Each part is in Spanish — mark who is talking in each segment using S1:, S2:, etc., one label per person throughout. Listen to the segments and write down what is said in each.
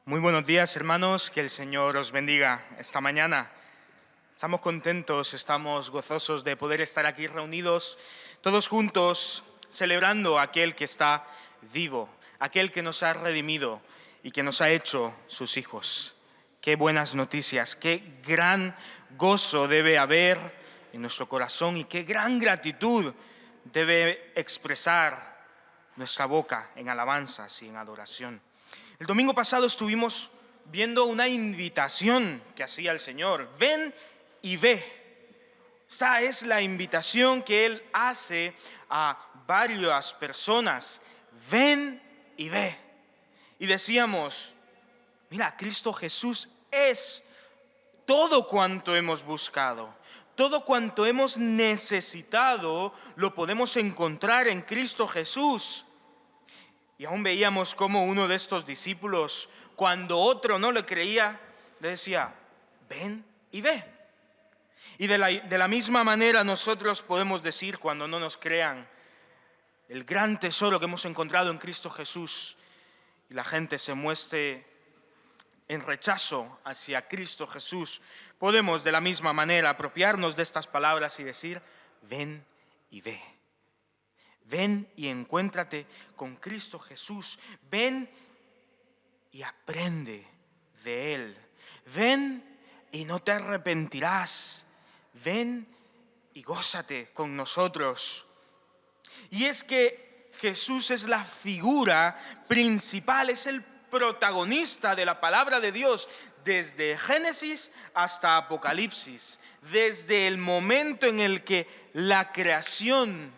S1: Muy buenos días, hermanos, que el Señor os bendiga esta mañana. Estamos contentos, estamos gozosos de poder estar aquí reunidos todos juntos, celebrando a aquel que está vivo, aquel que nos ha redimido y que nos ha hecho sus hijos. Qué buenas noticias, qué gran gozo debe haber en nuestro corazón y qué gran gratitud debe expresar nuestra boca en alabanzas y en adoración. El domingo pasado estuvimos viendo una invitación que hacía el Señor. Ven y ve. Esa es la invitación que Él hace a varias personas. Ven y ve. Y decíamos, mira, Cristo Jesús es todo cuanto hemos buscado. Todo cuanto hemos necesitado lo podemos encontrar en Cristo Jesús. Y aún veíamos cómo uno de estos discípulos, cuando otro no le creía, le decía, ven y ve. Y de la misma manera nosotros podemos decir, cuando no nos crean, el gran tesoro que hemos encontrado en Cristo Jesús, y la gente se muestre en rechazo hacia Cristo Jesús, podemos de la misma manera apropiarnos de estas palabras y decir, ven y ve. Ven y encuéntrate con Cristo Jesús. Ven y aprende de Él. Ven y no te arrepentirás. Ven y gózate con nosotros. Y es que Jesús es la figura principal, es el protagonista de la palabra de Dios desde Génesis hasta Apocalipsis. Desde el momento en el que la creación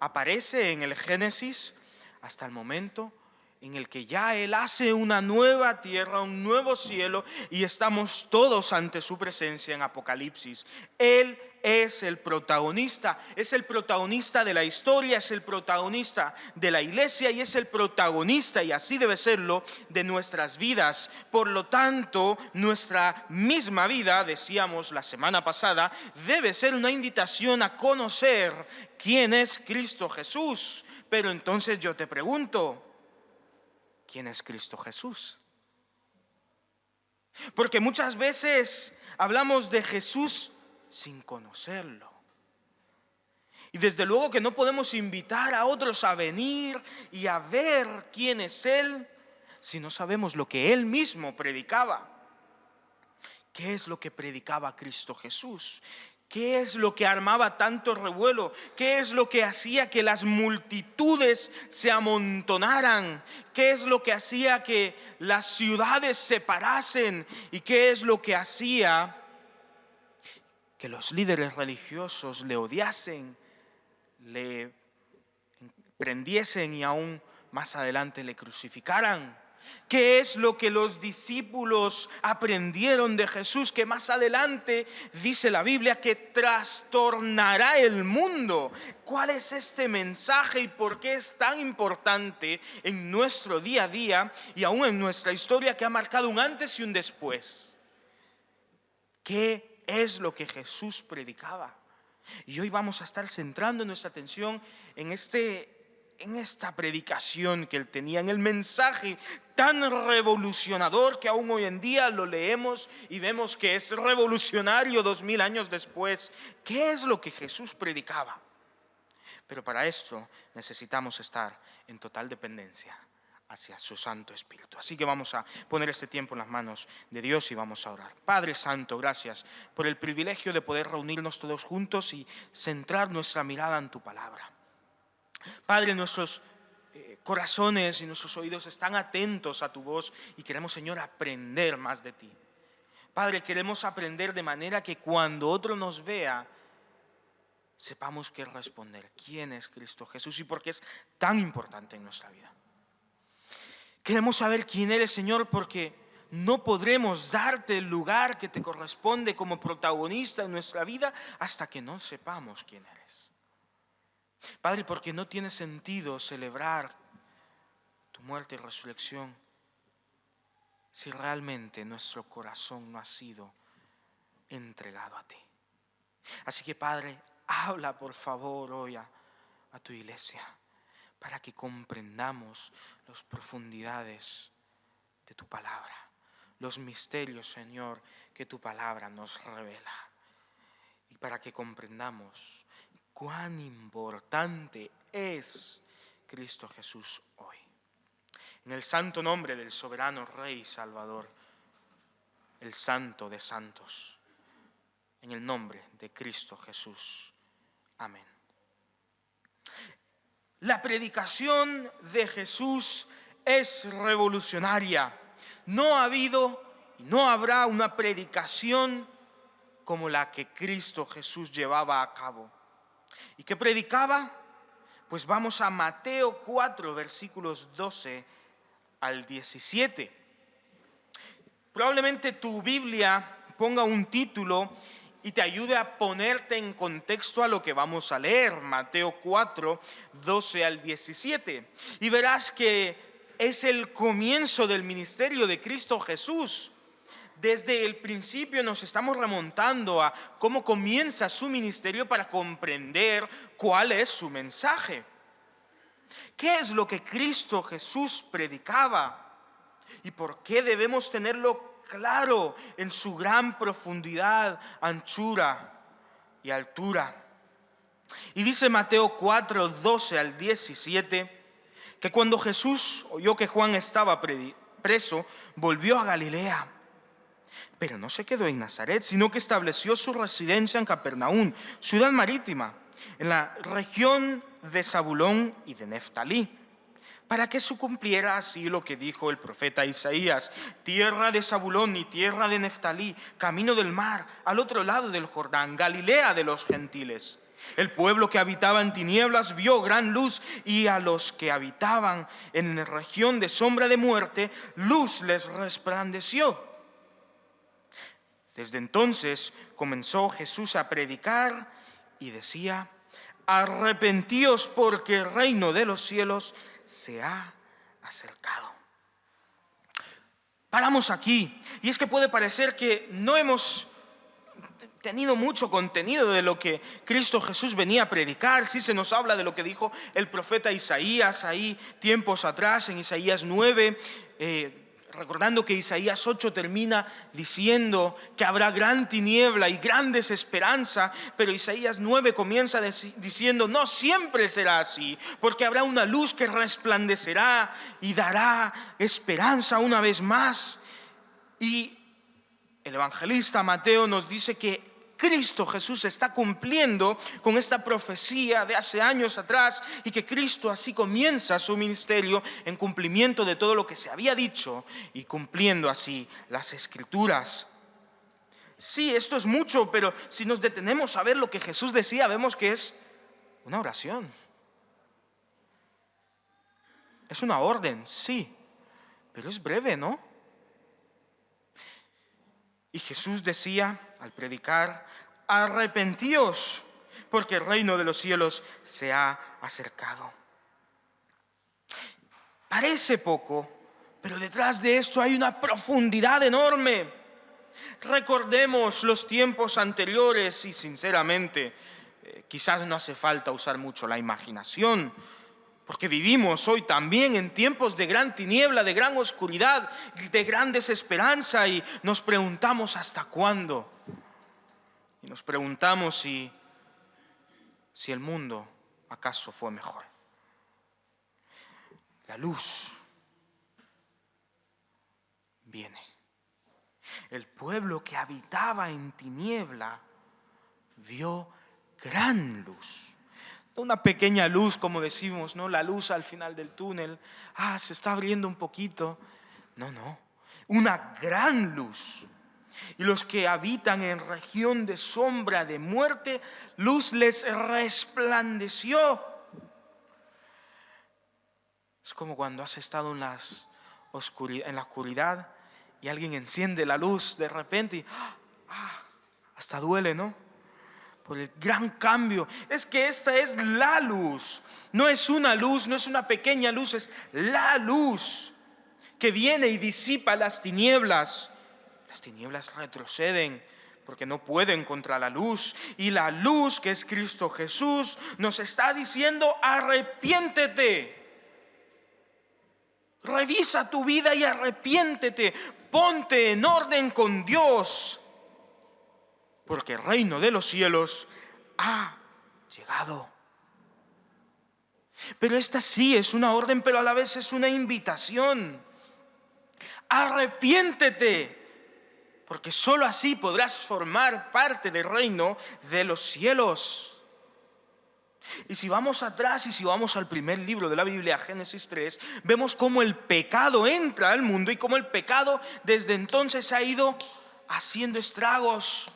S1: aparece en el Génesis hasta el momento en el que ya Él hace una nueva tierra, un nuevo cielo y estamos todos ante su presencia en Apocalipsis. Él es el protagonista de la historia, es el protagonista de la iglesia y es el protagonista, y así debe serlo, de nuestras vidas. Por lo tanto, nuestra misma vida, decíamos la semana pasada, debe ser una invitación a conocer quién es Cristo Jesús. Pero entonces yo te pregunto, ¿quién es Cristo Jesús? Porque muchas veces hablamos de Jesús sin conocerlo. Y desde luego que no podemos invitar a otros a venir y a ver quién es Él si no sabemos lo que Él mismo predicaba. ¿Qué es lo que predicaba Cristo Jesús? ¿Qué es lo que armaba tanto revuelo? ¿Qué es lo que hacía que las multitudes se amontonaran? ¿Qué es lo que hacía que las ciudades se parasen? ¿Y qué es lo que hacía que los líderes religiosos le odiasen, le prendiesen y aún más adelante le crucificaran? ¿Qué es lo que los discípulos aprendieron de Jesús? Que más adelante dice la Biblia que trastornará el mundo. ¿Cuál es este mensaje y por qué es tan importante en nuestro día a día y aún en nuestra historia, que ha marcado un antes y un después? ¿Qué es lo que Jesús predicaba? Y hoy vamos a estar centrando nuestra atención en esta predicación que Él tenía, en el mensaje tan revolucionador que aún hoy en día lo leemos y vemos que es revolucionario 2000 años después. ¿Qué es lo que Jesús predicaba? Pero para esto necesitamos estar en total dependencia hacia su Santo Espíritu. Así que vamos a poner este tiempo en las manos de Dios y vamos a orar. Padre Santo, gracias por el privilegio de poder reunirnos todos juntos y centrar nuestra mirada en tu palabra. Padre, nuestros corazones y nuestros oídos están atentos a tu voz y queremos, Señor, aprender más de ti. Padre, queremos aprender de manera que cuando otro nos vea, sepamos qué responder. ¿Quién es Cristo Jesús y por qué es tan importante en nuestra vida? Queremos saber quién eres, Señor, porque no podremos darte el lugar que te corresponde como protagonista en nuestra vida hasta que no sepamos quién eres. Padre, porque no tiene sentido celebrar tu muerte y resurrección si realmente nuestro corazón no ha sido entregado a ti. Así que, Padre, habla por favor hoy a tu iglesia para que comprendamos las profundidades de tu palabra, los misterios, Señor, que tu palabra nos revela. Y para que comprendamos cuán importante es Cristo Jesús hoy. En el santo nombre del soberano Rey y Salvador, el Santo de Santos, en el nombre de Cristo Jesús. Amén. La predicación de Jesús es revolucionaria. No ha habido y no habrá una predicación como la que Cristo Jesús llevaba a cabo. ¿Y qué predicaba? Pues vamos a Mateo 4, versículos 12 al 17. Probablemente tu Biblia ponga un título y te ayude a ponerte en contexto a lo que vamos a leer, Mateo 4, 12 al 17. Y verás que es el comienzo del ministerio de Cristo Jesús. Desde el principio nos estamos remontando a cómo comienza su ministerio para comprender cuál es su mensaje. ¿Qué es lo que Cristo Jesús predicaba? ¿Y por qué debemos tenerlo claro en su gran profundidad, anchura y altura? Y dice Mateo 4, 12 al 17, que cuando Jesús oyó que Juan estaba preso, volvió a Galilea. Pero no se quedó en Nazaret, sino que estableció su residencia en Capernaum, ciudad marítima, en la región de Zabulón y de Neftalí, para que se cumpliera así lo que dijo el profeta Isaías: tierra de Zabulón y tierra de Neftalí, camino del mar, al otro lado del Jordán, Galilea de los gentiles. El pueblo que habitaba en tinieblas vio gran luz, y a los que habitaban en la región de sombra de muerte, luz les resplandeció. Desde entonces comenzó Jesús a predicar y decía: arrepentíos, porque el reino de los cielos se ha acercado. Paramos aquí, y es que puede parecer que no hemos tenido mucho contenido de lo que Cristo Jesús venía a predicar. Sí se nos habla de lo que dijo el profeta Isaías ahí tiempos atrás, en Isaías 9, recordando que Isaías 8 termina diciendo que habrá gran tiniebla y gran desesperanza, pero Isaías 9 comienza diciendo: no siempre será así, porque habrá una luz que resplandecerá y dará esperanza una vez más. Y el evangelista Mateo nos dice que Cristo Jesús está cumpliendo con esta profecía de hace años atrás, y que Cristo así comienza su ministerio en cumplimiento de todo lo que se había dicho y cumpliendo así las Escrituras. Sí, esto es mucho, pero si nos detenemos a ver lo que Jesús decía, vemos que es una oración. Es una orden, sí, pero es breve, ¿no? Y Jesús decía al predicar: arrepentíos, porque el reino de los cielos se ha acercado. Parece poco, pero detrás de esto hay una profundidad enorme. Recordemos los tiempos anteriores y sinceramente, quizás no hace falta usar mucho la imaginación, porque vivimos hoy también en tiempos de gran tiniebla, de gran oscuridad, de gran desesperanza, y nos preguntamos ¿hasta cuándo? Y nos preguntamos si el mundo acaso fue mejor. La luz viene. El pueblo que habitaba en tiniebla vio gran luz. Una pequeña luz, como decimos, ¿no? La luz al final del túnel. Se está abriendo un poquito. No. Una gran luz. Y los que habitan en región de sombra de muerte, luz les resplandeció. Es como cuando has estado en la oscuridad y alguien enciende la luz de repente y hasta duele, ¿no? Por el gran cambio. Es que esta es la luz. No es una luz, no es una pequeña luz, es la luz que viene y disipa las tinieblas. Las tinieblas retroceden porque no pueden contra la luz. Y la luz, que es Cristo Jesús, nos está diciendo: arrepiéntete. Revisa tu vida y arrepiéntete. Ponte en orden con Dios, porque el reino de los cielos ha llegado. Pero esta sí es una orden, pero a la vez es una invitación. Arrepiéntete, porque sólo así podrás formar parte del reino de los cielos. Y si vamos atrás y si vamos al primer libro de la Biblia, Génesis 3, vemos cómo el pecado entra al mundo y cómo el pecado desde entonces ha ido haciendo estragos.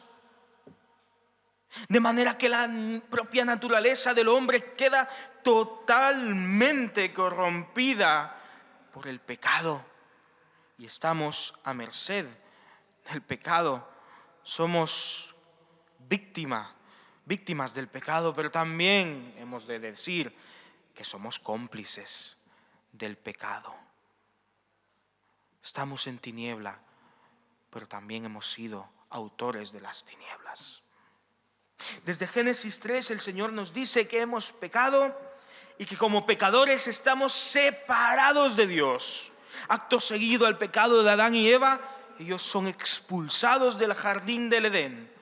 S1: De manera que la propia naturaleza del hombre queda totalmente corrompida por el pecado. Y estamos a merced del pecado. Somos víctimas del pecado, pero también hemos de decir que somos cómplices del pecado. Estamos en tiniebla, pero también hemos sido autores de las tinieblas. Desde Génesis 3 el Señor nos dice que hemos pecado y que como pecadores estamos separados de Dios. Acto seguido al pecado de Adán y Eva, ellos son expulsados del jardín del Edén.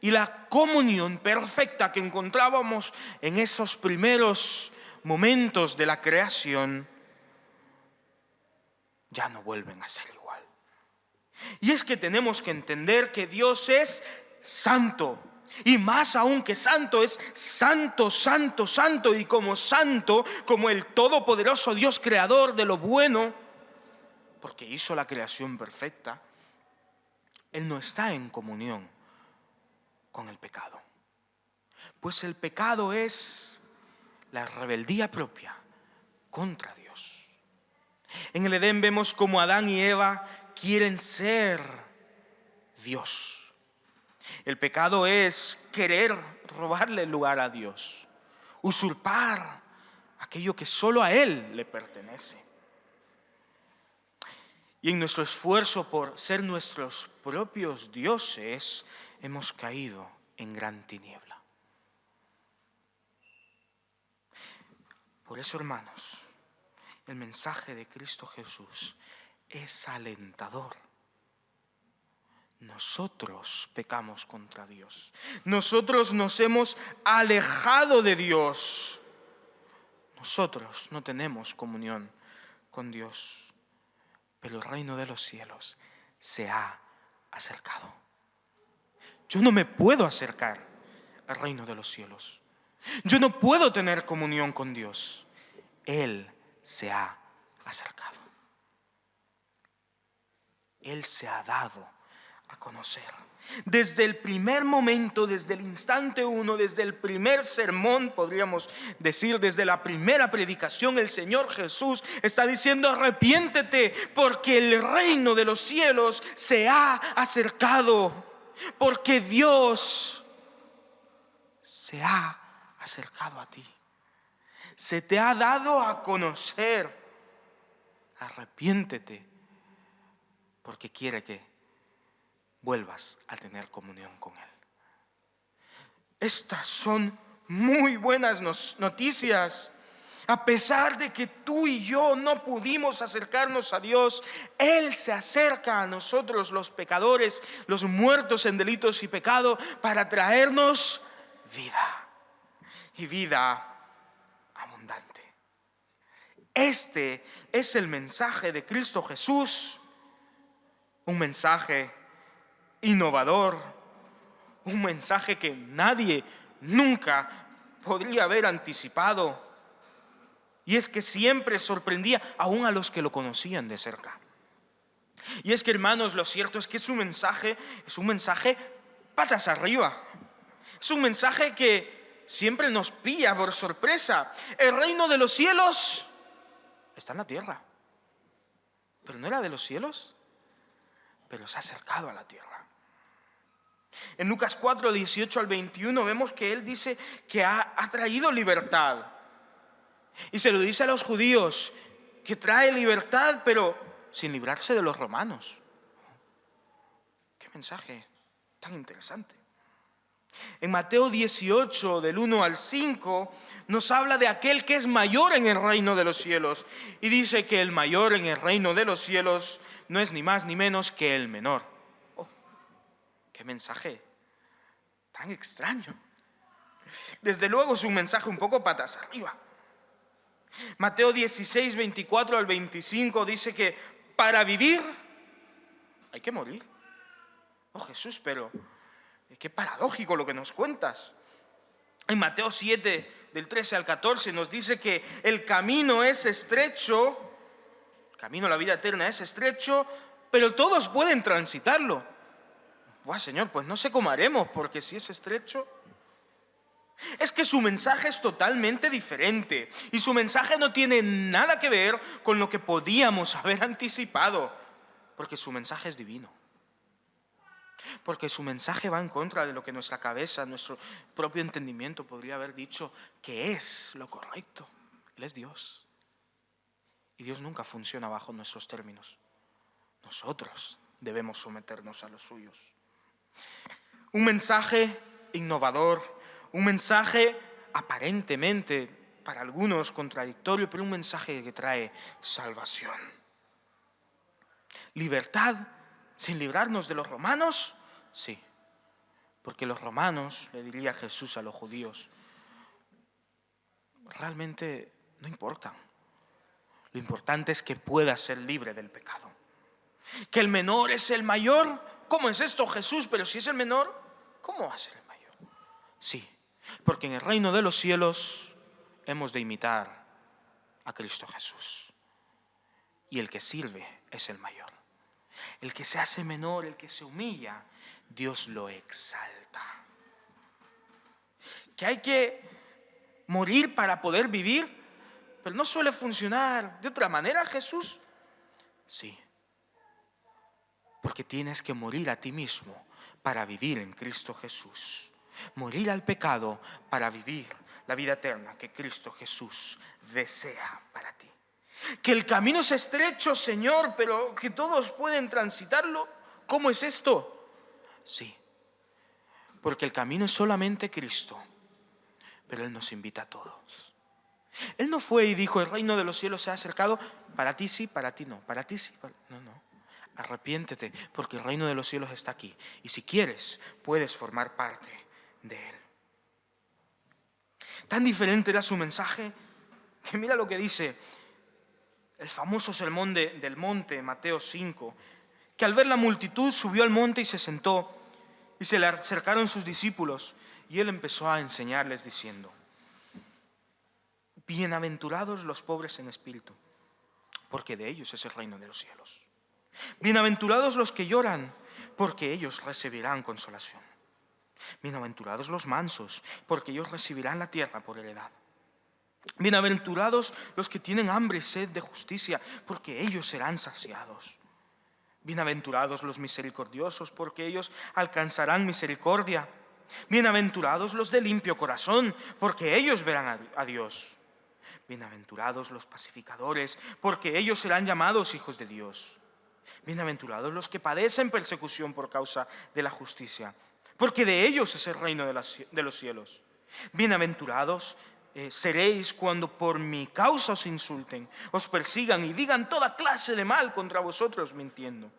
S1: Y la comunión perfecta que encontrábamos en esos primeros momentos de la creación ya no vuelven a ser igual. Y es que tenemos que entender que Dios es santo. Y más aún que santo, es santo, santo, santo. Y como santo, como el todopoderoso Dios creador de lo bueno, porque hizo la creación perfecta, Él no está en comunión con el pecado. Pues el pecado es la rebeldía propia contra Dios. En el Edén vemos como Adán y Eva quieren ser Dios. El pecado es querer robarle el lugar a Dios, usurpar aquello que solo a Él le pertenece. Y en nuestro esfuerzo por ser nuestros propios dioses, hemos caído en gran tiniebla. Por eso, hermanos, el mensaje de Cristo Jesús es alentador. Nosotros pecamos contra Dios. Nosotros nos hemos alejado de Dios. Nosotros no tenemos comunión con Dios. Pero el reino de los cielos se ha acercado. Yo no me puedo acercar al reino de los cielos. Yo no puedo tener comunión con Dios. Él se ha acercado. Él se ha dado a conocer. Desde el primer momento, desde el instante uno, desde el primer sermón, podríamos decir, desde la primera predicación, el Señor Jesús está diciendo: arrepiéntete, porque el reino de los cielos se ha acercado, porque Dios se ha acercado a ti, se te ha dado a conocer. Arrepiéntete, porque quiere que vuelvas a tener comunión con Él. Estas son muy buenas noticias. A pesar de que tú y yo no pudimos acercarnos a Dios, Él se acerca a nosotros, los pecadores, los muertos en delitos y pecado, para traernos vida y vida abundante. Este es el mensaje de Cristo Jesús, un mensaje innovador, un mensaje que nadie nunca podría haber anticipado. Y es que siempre sorprendía aún a los que lo conocían de cerca. Y es que, hermanos, lo cierto es que es un mensaje patas arriba. Es un mensaje que siempre nos pilla por sorpresa. El reino de los cielos está en la tierra. Pero no era de los cielos, pero se ha acercado a la tierra. En Lucas 4, 18 al 21 vemos que Él dice que ha traído libertad. Y se lo dice a los judíos, que trae libertad, pero sin librarse de los romanos. Qué mensaje tan interesante. En Mateo 18, del 1 al 5, nos habla de aquel que es mayor en el reino de los cielos. Y dice que el mayor en el reino de los cielos no es ni más ni menos que el menor. Oh, qué mensaje tan extraño. Desde luego es un mensaje un poco patas arriba. Mateo 16, 24 al 25 dice que para vivir hay que morir. Oh Jesús, pero qué paradójico lo que nos cuentas. En Mateo 7, del 13 al 14, nos dice que el camino es estrecho, el camino a la vida eterna es estrecho, pero todos pueden transitarlo. Buah, Señor, pues no sé cómo haremos, porque si es estrecho. Es que su mensaje es totalmente diferente y su mensaje no tiene nada que ver con lo que podíamos haber anticipado, porque su mensaje es divino. Porque su mensaje va en contra de lo que nuestra cabeza, nuestro propio entendimiento podría haber dicho que es lo correcto. Él es Dios. Y Dios nunca funciona bajo nuestros términos. Nosotros debemos someternos a los suyos. Un mensaje innovador, un mensaje aparentemente para algunos contradictorio, pero un mensaje que trae salvación. ¿Libertad sin librarnos de los romanos? Sí, porque los romanos, le diría Jesús a los judíos, realmente no importan. Lo importante es que puedas ser libre del pecado. Que el menor es el mayor. ¿Cómo es esto, Jesús? Pero si es el menor, ¿cómo va a ser el mayor? Sí, porque en el reino de los cielos hemos de imitar a Cristo Jesús. Y el que sirve es el mayor. El que se hace menor, el que se humilla, Dios lo exalta. Que hay que morir para poder vivir, pero no suele funcionar de otra manera, Jesús. Sí, porque tienes que morir a ti mismo para vivir en Cristo Jesús. Morir al pecado para vivir la vida eterna que Cristo Jesús desea para ti. Que el camino es estrecho, Señor, pero que todos pueden transitarlo. ¿Cómo es esto? Sí, porque el camino es solamente Cristo, pero Él nos invita a todos. Él no fue y dijo, el reino de los cielos se ha acercado, para ti sí, para ti no, para ti sí, no. Arrepiéntete, porque el reino de los cielos está aquí. Y si quieres, puedes formar parte de Él. Tan diferente era su mensaje, que mira lo que dice el famoso sermón del monte, Mateo 5, que al ver la multitud subió al monte y se sentó, y se le acercaron sus discípulos, y Él empezó a enseñarles diciendo, bienaventurados los pobres en espíritu, porque de ellos es el reino de los cielos. Bienaventurados los que lloran, porque ellos recibirán consolación. Bienaventurados los mansos, porque ellos recibirán la tierra por heredad. Bienaventurados los que tienen hambre y sed de justicia, porque ellos serán saciados. Bienaventurados los misericordiosos, porque ellos alcanzarán misericordia. Bienaventurados los de limpio corazón, porque ellos verán a Dios. Bienaventurados los pacificadores, porque ellos serán llamados hijos de Dios. Bienaventurados los que padecen persecución por causa de la justicia, porque de ellos es el reino de los cielos. Bienaventurados seréis cuando por mi causa os insulten, os persigan y digan toda clase de mal contra vosotros mintiendo.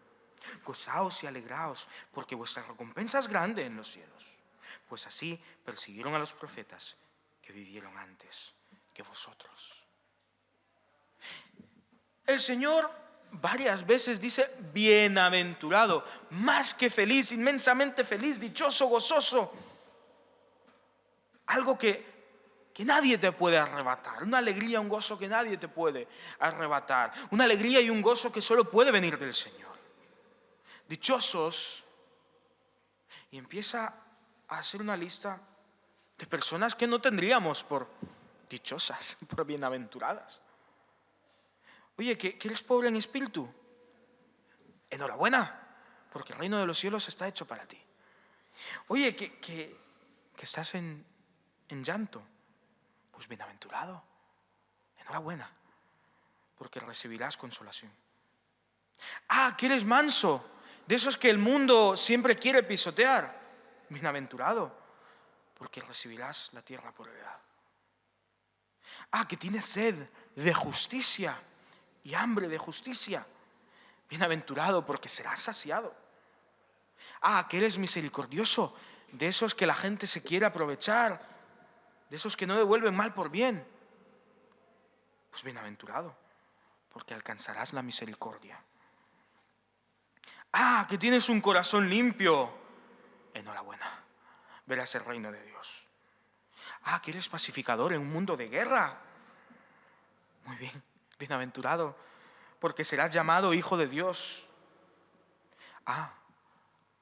S1: Gozaos y alegraos, porque vuestra recompensa es grande en los cielos, pues así persiguieron a los profetas que vivieron antes que vosotros. El Señor varias veces dice bienaventurado, más que feliz, inmensamente feliz, dichoso, gozoso. Algo que nadie te puede arrebatar, una alegría, un gozo que nadie te puede arrebatar, una alegría y un gozo que solo puede venir del Señor. Dichosos, y empieza a hacer una lista de personas que no tendríamos por dichosas, por bienaventuradas. Oye, ¿que eres pobre en espíritu? Enhorabuena, porque el reino de los cielos está hecho para ti. Oye, que estás en llanto, pues bienaventurado, enhorabuena, porque recibirás consolación. Ah, que eres manso, de esos que el mundo siempre quiere pisotear, bienaventurado, porque recibirás la tierra por heredad. Ah, que tienes sed de justicia y hambre de justicia. Bienaventurado, porque serás saciado. Ah, que eres misericordioso, de esos que la gente se quiere aprovechar, de esos que no devuelven mal por bien. Pues bienaventurado, porque alcanzarás la misericordia. Ah, que tienes un corazón limpio. Enhorabuena, verás el reino de Dios. Ah, que eres pacificador en un mundo de guerra. Muy bien, bienaventurado, porque serás llamado hijo de Dios. Ah,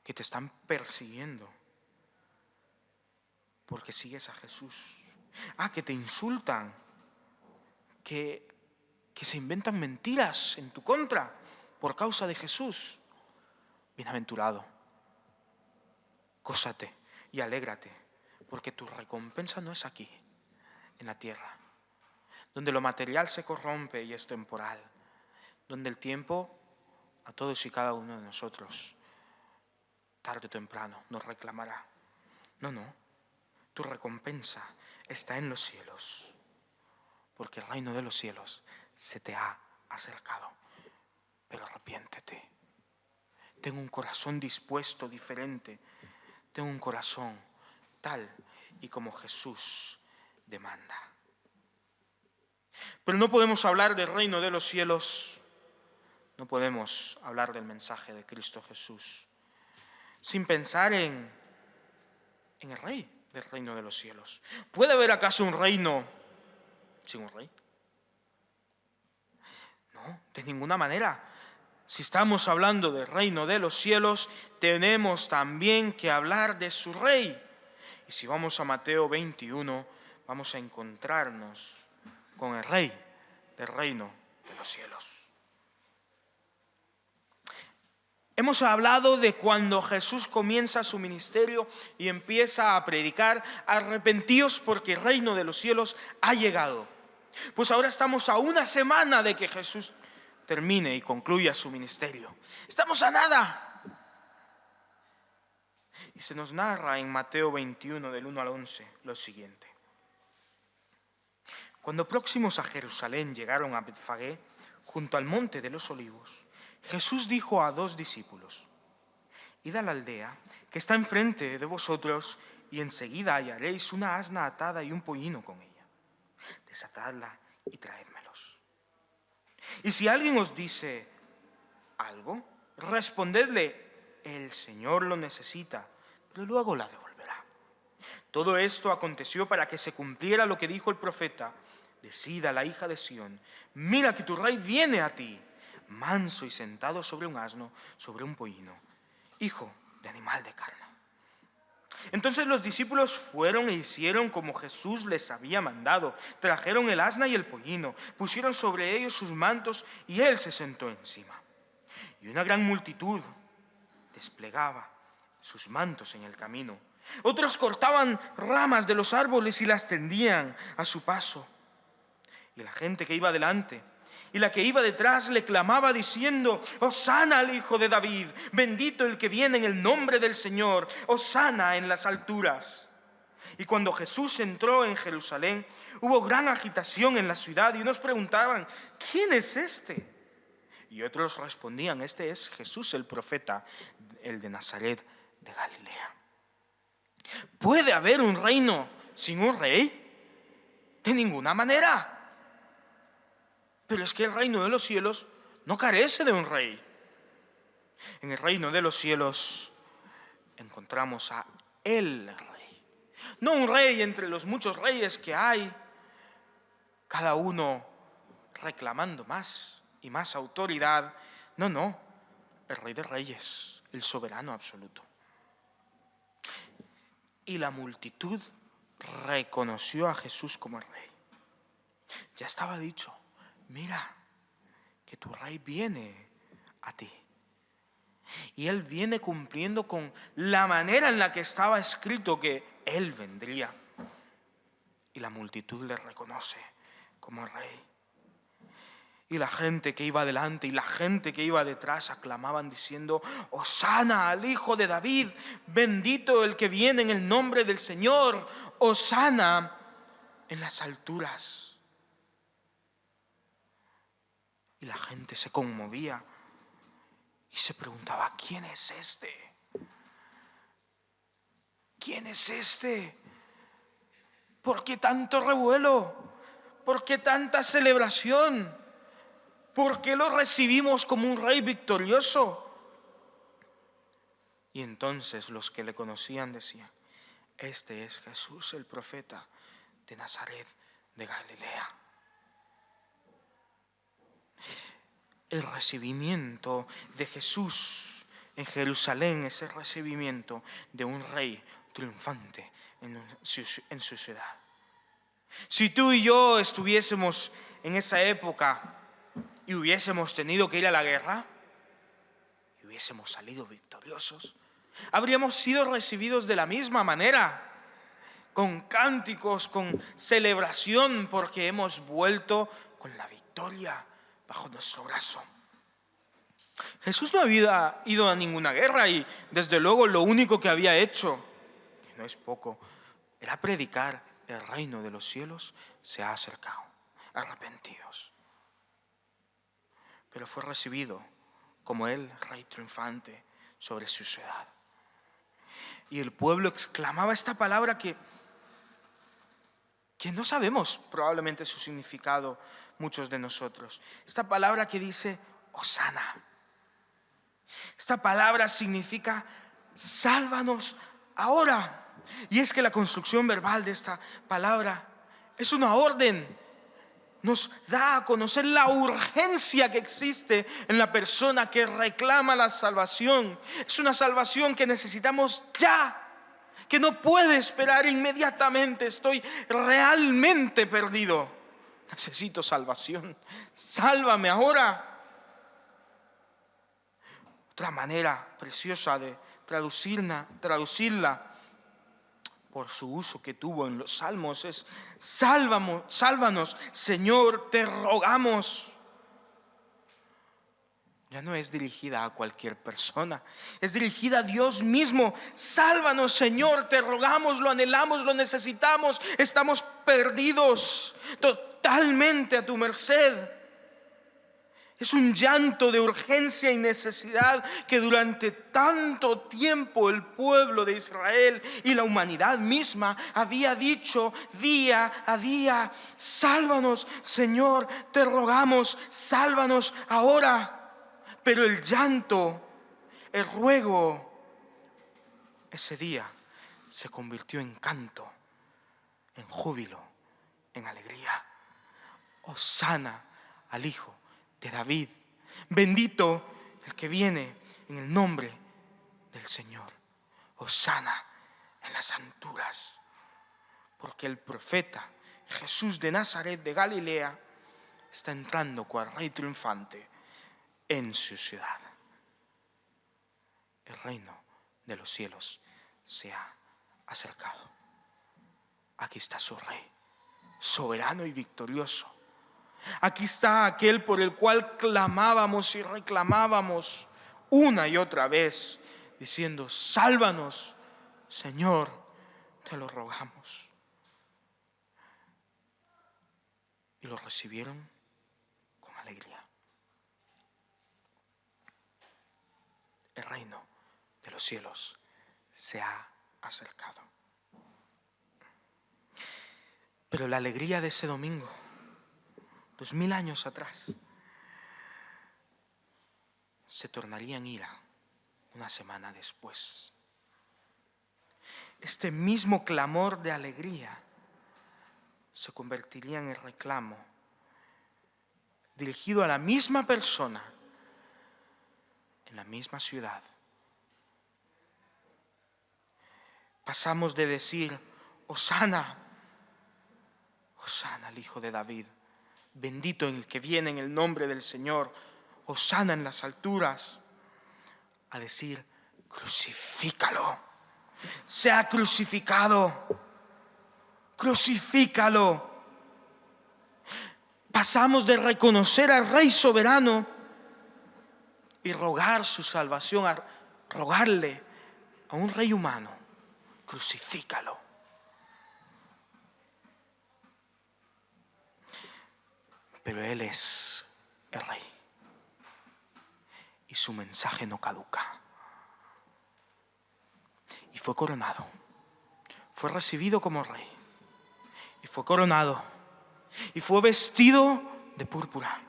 S1: que te están persiguiendo porque sigues a Jesús. Ah, que te insultan, que se inventan mentiras en tu contra por causa de Jesús. Bienaventurado, gózate y alégrate, porque tu recompensa no es aquí, en la tierra, donde lo material se corrompe y es temporal, donde el tiempo a todos y cada uno de nosotros, tarde o temprano, nos reclamará. No, tu recompensa está en los cielos, porque el reino de los cielos se te ha acercado. Pero arrepiéntete. Ten un corazón dispuesto, diferente. Ten un corazón tal y como Jesús demanda. Pero no podemos hablar del reino de los cielos, no podemos hablar del mensaje de Cristo Jesús sin pensar en el Rey del reino de los cielos. ¿Puede haber acaso un reino sin un rey? No, de ninguna manera. Si estamos hablando del reino de los cielos, tenemos también que hablar de su rey. Y si vamos a Mateo 21, vamos a encontrarnos con el rey del reino de los cielos. Hemos hablado de cuando Jesús comienza su ministerio y empieza a predicar: arrepentíos porque el reino de los cielos ha llegado. Pues ahora estamos a una semana de que Jesús termine y concluya su ministerio. Estamos a nada. Y se nos narra en Mateo 21, del 1 al 11, lo siguiente. Cuando próximos a Jerusalén llegaron a Betfagé, junto al monte de los olivos, Jesús dijo a 2 discípulos: id a la aldea que está enfrente de vosotros, y enseguida hallaréis una asna atada y un pollino con ella. Desatadla y traédmelos. Y si alguien os dice algo, respondedle: el Señor lo necesita, pero luego la devolverá. Todo esto aconteció para que se cumpliera lo que dijo el profeta: decid a la hija de Sión, mira que tu rey viene a ti, manso y sentado sobre un asno, sobre un pollino, hijo de animal de carne. Entonces los discípulos fueron e hicieron como Jesús les había mandado. Trajeron el asna y el pollino, pusieron sobre ellos sus mantos y él se sentó encima. Y una gran multitud desplegaba sus mantos en el camino. Otros cortaban ramas de los árboles y las tendían a su paso. Y la gente que iba delante y la que iba detrás le clamaba diciendo: Hosana al Hijo de David, bendito el que viene en el nombre del Señor, Hosana en las alturas. Y cuando Jesús entró en Jerusalén, hubo gran agitación en la ciudad y unos preguntaban: ¿quién es este? Y otros respondían: este es Jesús el profeta, el de Nazaret de Galilea. ¿Puede haber un reino sin un rey? De ninguna manera. Pero es que el reino de los cielos no carece de un rey. En el reino de los cielos encontramos a el rey. No un rey entre los muchos reyes que hay, cada uno reclamando más y más autoridad. No, el rey de reyes, el soberano absoluto. Y la multitud reconoció a Jesús como el rey. Ya estaba dicho: mira, que tu rey viene a ti. Y él viene cumpliendo con la manera en la que estaba escrito que él vendría. Y la multitud le reconoce como rey. Y la gente que iba delante y la gente que iba detrás aclamaban diciendo: Hosana al Hijo de David, bendito el que viene en el nombre del Señor, Hosana en las alturas. Y la gente se conmovía y se preguntaba: ¿quién es este? ¿Quién es este? ¿Por qué tanto revuelo? ¿Por qué tanta celebración? ¿Por qué lo recibimos como un rey victorioso? Y entonces los que le conocían decían: este es Jesús el profeta de Nazaret de Galilea. El recibimiento de Jesús en Jerusalén es el recibimiento de un rey triunfante en su ciudad. Si tú y yo estuviésemos en esa época y hubiésemos tenido que ir a la guerra y hubiésemos salido victoriosos, habríamos sido recibidos de la misma manera, con cánticos, con celebración, porque hemos vuelto con la victoria bajo nuestro brazo. Jesús no había ido a ninguna guerra y desde luego lo único que había hecho, que no es poco, era predicar: el reino de los cielos se ha acercado, arrepentidos. Pero fue recibido como el rey triunfante sobre su ciudad. Y el pueblo exclamaba esta palabra que no sabemos probablemente su significado muchos de nosotros. Esta palabra que dice Hosana. Esta palabra significa sálvanos ahora. Y es que la construcción verbal de esta palabra es una orden. Nos da a conocer la urgencia que existe en la persona que reclama la salvación. Es una salvación que necesitamos ya, que no puede esperar inmediatamente. Estoy realmente perdido. Necesito salvación. Sálvame ahora. Otra manera preciosa de traducirla por su uso que tuvo en los salmos es: sálvanos, Señor, te rogamos. Ya no es dirigida a cualquier persona, es dirigida a Dios mismo. Sálvanos, Señor, te rogamos, lo anhelamos, lo necesitamos, estamos perdidos, totalmente a tu merced. Es un llanto de urgencia y necesidad que durante tanto tiempo el pueblo de Israel y la humanidad misma había dicho día a día: sálvanos, Señor, te rogamos, sálvanos ahora. Pero el llanto, el ruego, ese día se convirtió en canto, en júbilo, en alegría. Hosana al Hijo de David, bendito el que viene en el nombre del Señor. Hosana en las alturas, porque el profeta Jesús de Nazaret de Galilea está entrando cual rey triunfante en su ciudad. El reino de los cielos se ha acercado. Aquí está su rey, soberano y victorioso. Aquí está aquel por el cual clamábamos y reclamábamos una y otra vez, diciendo: sálvanos, Señor, te lo rogamos. Y lo recibieron con alegría. El reino de los cielos se ha acercado. Pero la alegría de ese domingo, 2000 años atrás, se tornaría en ira una semana después. Este mismo clamor de alegría se convertiría en el reclamo dirigido a la misma persona en la misma ciudad. Pasamos de decir: Hosana, Hosana al Hijo de David, bendito el que viene en el nombre del Señor, Hosana en las alturas, a decir: crucifícalo, sea crucificado, crucifícalo. Pasamos de reconocer al Rey soberano y rogar su salvación a rogarle a un rey humano: crucifícalo. Pero Él es el Rey y su mensaje no caduca. Y fue coronado, fue recibido como Rey, y fue coronado, y fue vestido de púrpura,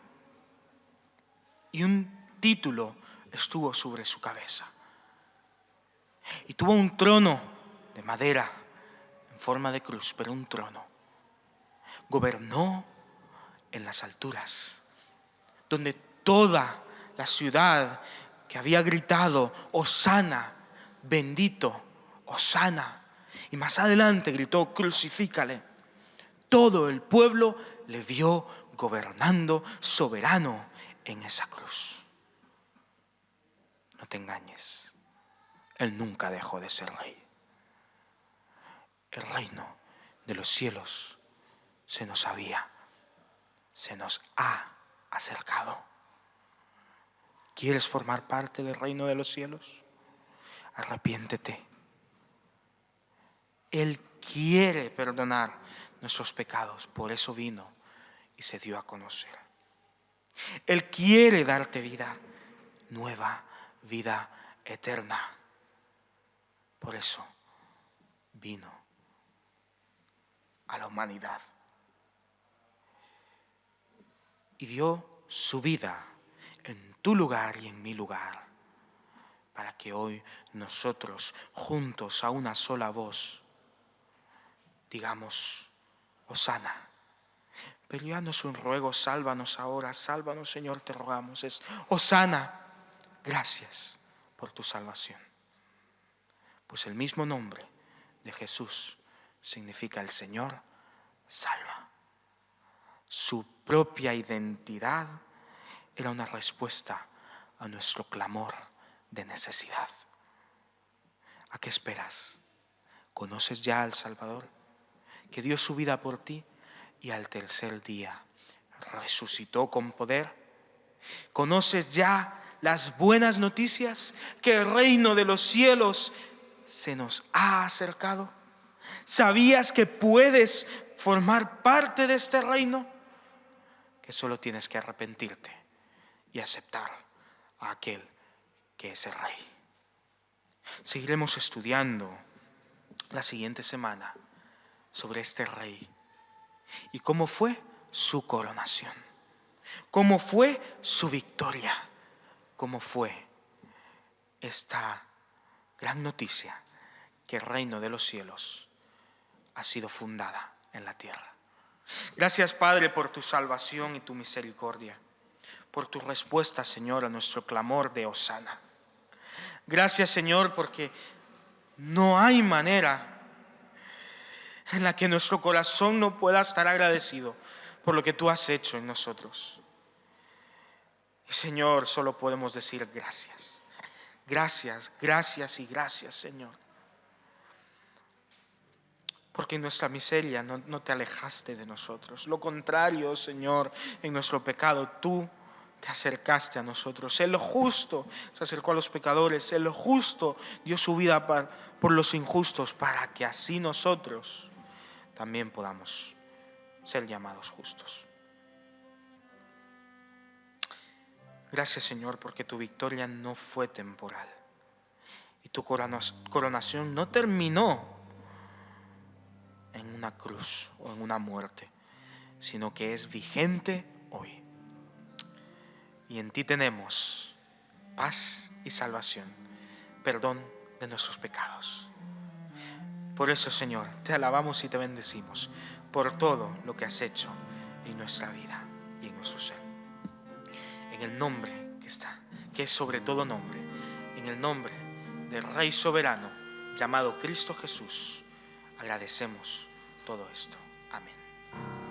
S1: y un título estuvo sobre su cabeza. Y tuvo un trono de madera en forma de cruz, pero un trono. Gobernó en las alturas, donde toda la ciudad que había gritado: Hosana, bendito, Hosana, y más adelante gritó: crucifícale. Todo el pueblo le vio gobernando soberano en esa cruz. No te engañes, Él nunca dejó de ser Rey. El reino de los cielos se nos ha acercado. ¿Quieres formar parte del reino de los cielos? Arrepiéntete. Él quiere perdonar nuestros pecados, por eso vino y se dio a conocer. Él quiere darte vida nueva, vida eterna. Por eso vino a la humanidad y dio su vida en tu lugar y en mi lugar, para que hoy nosotros, juntos a una sola voz, digamos: Hosana. Pero ya no es un ruego: sálvanos ahora, sálvanos Señor, te rogamos. Es: Hosana, gracias por tu salvación. Pues el mismo nombre de Jesús significa el Señor salva. Su propia identidad era una respuesta a nuestro clamor de necesidad. ¿A qué esperas? ¿Conoces ya al Salvador, que dio su vida por ti y al tercer día resucitó con poder? ¿Conoces ya las buenas noticias, que el reino de los cielos se nos ha acercado? ¿Sabías que puedes formar parte de este reino? Que solo tienes que arrepentirte y aceptar a aquel que es el Rey. Seguiremos estudiando la siguiente semana sobre este Rey y cómo fue su coronación, cómo fue su victoria, cómo fue esta gran noticia, que el reino de los cielos ha sido fundada en la tierra. Gracias, Padre, por tu salvación y tu misericordia, por tu respuesta, Señor, a nuestro clamor de Hosana. Gracias, Señor, porque no hay manera en la que nuestro corazón no pueda estar agradecido por lo que tú has hecho en nosotros. Y, Señor, solo podemos decir gracias. Gracias, gracias y gracias, Señor. Porque en nuestra miseria no te alejaste de nosotros. Lo contrario, Señor, en nuestro pecado tú te acercaste a nosotros. El justo se acercó a los pecadores. El justo dio su vida por los injustos, para que así nosotros también podamos ser llamados justos. Gracias, Señor, porque tu victoria no fue temporal y tu coronación no terminó en una cruz o en una muerte, sino que es vigente hoy. Y en ti tenemos paz y salvación, perdón de nuestros pecados. Por eso, Señor, te alabamos y te bendecimos por todo lo que has hecho en nuestra vida y en nuestro ser. En el nombre que es sobre todo nombre, en el nombre del Rey soberano llamado Cristo Jesús, agradecemos todo esto. Amén.